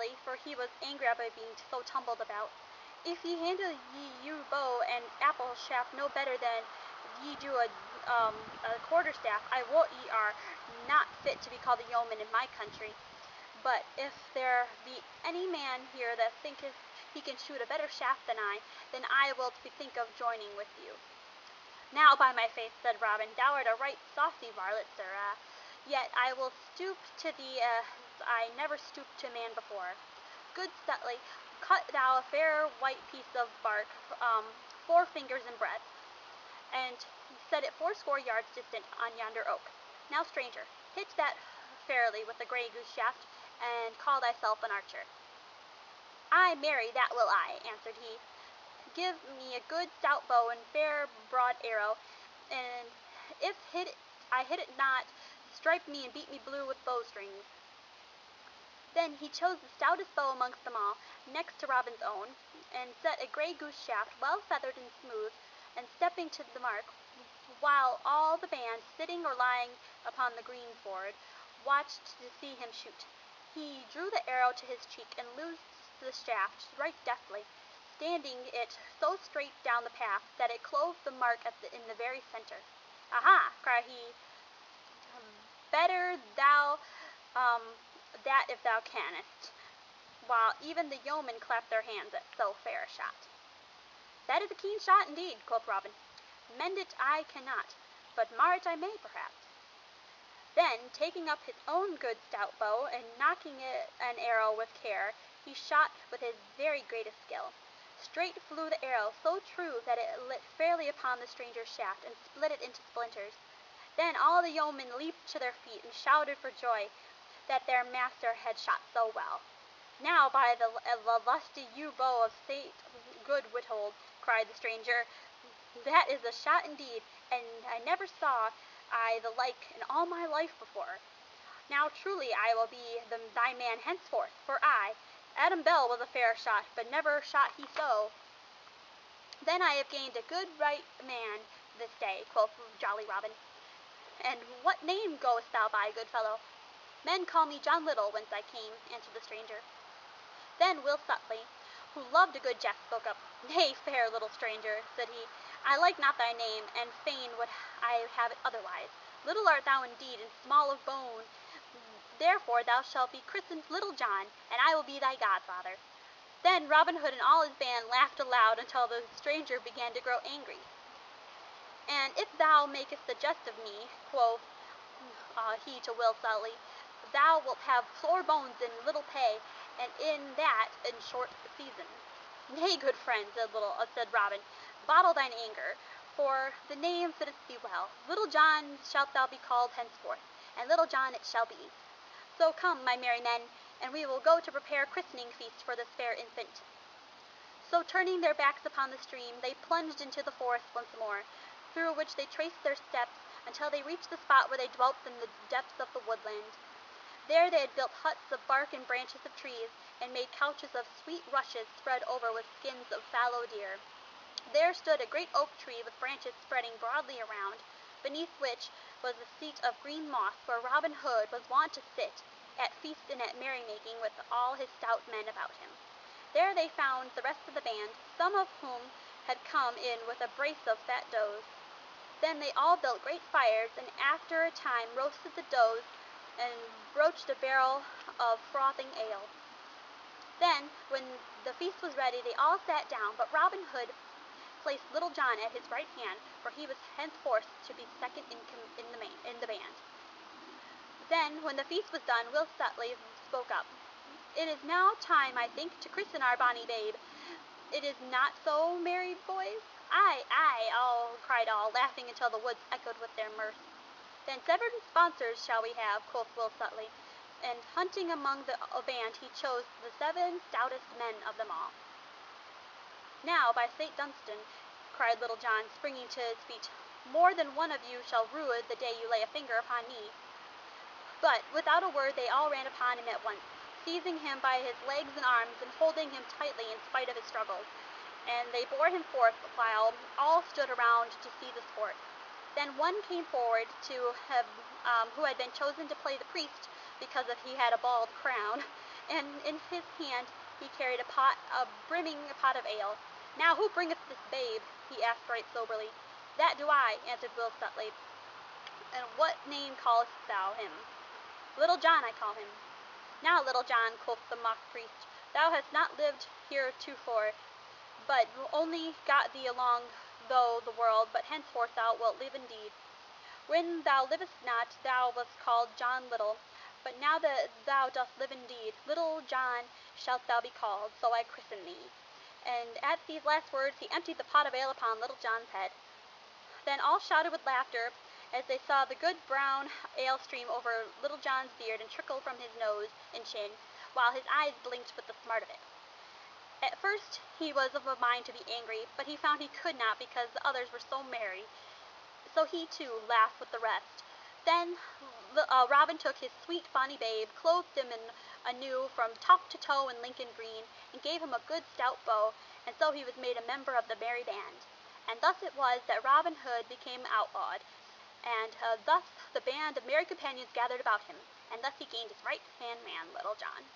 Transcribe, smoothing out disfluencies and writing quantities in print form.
Sally, for he was angry about being so tumbled about. If ye handle ye your bow and apple shaft no better than ye do a quarterstaff, I wot ye are not fit to be called a yeoman in my country. But if there be any man here that thinketh he can shoot a better shaft than I, then I will think of joining with you. Now, by my faith, said Robin, thou art a right saucy varlet, sirrah. Yet I will stoop to thee as I never stooped to man before. Good Stuteley, cut thou a fair white piece of bark, 4 fingers in breadth, and set it 80 yards distant on yonder oak. Now, stranger, hit that fairly with the grey goose shaft, and call thyself an archer. Ay, marry, that will I, answered he. Give me a good stout bow and fair broad arrow, and if I hit it not, stripe me and beat me blue with bowstrings. Then he chose the stoutest bow amongst them all, next to Robin's own, and set a grey goose shaft, well feathered and smooth, and stepping to the mark, while all the band, sitting or lying upon the greensward, watched to see him shoot. He drew the arrow to his cheek and loosed the shaft right deftly, standing it so straight down the path that it clove the mark in the very center. Aha! cried he, better thou that if thou canst, while even the yeomen clapped their hands at so fair a shot. That is a keen shot indeed, quoth Robin. Mend it I cannot, but mar it I may, perhaps. Then, taking up his own good stout bow, and nocking it an arrow with care, he shot with his very greatest skill. Straight flew the arrow, so true that it lit fairly upon the stranger's shaft, and split it into splinters. Then all the yeomen leaped to their feet, and shouted for joy that their master had shot so well. Now, by the lusty yew bow of Saint Good Withold, cried the stranger, that is a shot indeed, and I never saw I the like in all my life before. Now truly I will be thy man henceforth, for I, Adam Bell, was a fair shot, but never shot he so. Then I have gained a good right man this day, quoth jolly Robin. And what name goest thou by, good fellow? Men call me John Little, whence I came, answered the stranger. Then Will Stuteley, who loved a good jest, spoke up. Nay, fair little stranger, said he, I like not thy name, and fain would I have it otherwise. Little art thou indeed, and small of bone. Therefore thou shalt be christened Little John, and I will be thy godfather. Then Robin Hood and all his band laughed aloud until the stranger began to grow angry. And if thou makest a jest of me, quoth he to Will Stuteley, thou wilt have sore bones and little pay, and in that in short season. Nay, good friend, said Robin, bottle thine anger, for the name fitteth thee well. Little John shalt thou be called henceforth, and Little John it shall be. So come, my merry men, and we will go to prepare a christening feast for this fair infant. So turning their backs upon the stream, they plunged into the forest once more, through which they traced their steps until they reached the spot where they dwelt in the depths of the woodland. There they had built huts of bark and branches of trees, and made couches of sweet rushes spread over with skins of fallow deer. There stood a great oak tree with branches spreading broadly around, beneath which was a seat of green moss where Robin Hood was wont to sit at feast and at merrymaking with all his stout men about him. There they found the rest of the band, some of whom had come in with a brace of fat does. Then they all built great fires, and after a time roasted the does and broached a barrel of frothing ale. Then, when the feast was ready, they all sat down, but Robin Hood placed Little John at his right hand, for he was henceforth to be second in the band. Then, when the feast was done, Will Stuteley spoke up. It is now time, I think, to christen our bonny babe. It is not so, merry boys? Aye, aye, cried all, laughing until the woods echoed with their mirth. Then 7 sponsors shall we have, quoth Will Stuteley, and hunting among the band he chose the 7 stoutest men of them all. Now, by St. Dunstan, cried Little John, springing to his feet, more than one of you shall rue it the day you lay a finger upon me. But without a word they all ran upon him at once, seizing him by his legs and arms, and holding him tightly in spite of his struggles. And they bore him forth, while all stood around to see the sport. Then one came forward who had been chosen to play the priest because he had a bald crown, and in his hand he carried a brimming pot of ale. "Now who bringeth this babe?" he asked right soberly. "That do I," answered Will Stuteley. "And what name callest thou him?" "Little John I call him." "Now, Little John," quoth the mock priest, "thou hast not lived heretofore, but only got thee along through the world, but henceforth thou wilt live indeed. When thou livest not, thou wast called John Little, but now that thou dost live indeed, Little John shalt thou be called, so I christen thee." And at these last words he emptied the pot of ale upon Little John's head. Then all shouted with laughter as they saw the good brown ale stream over Little John's beard and trickle from his nose and chin, while his eyes blinked with the smart of it. At first he was of a mind to be angry, but he found he could not because the others were so merry. So he, too, laughed with the rest. Then Robin took his sweet bonny babe, clothed him anew from top to toe in Lincoln green, and gave him a good stout bow, and so he was made a member of the merry band. And thus it was that Robin Hood became outlawed, and thus the band of merry companions gathered about him, and thus he gained his right-hand man, Little John.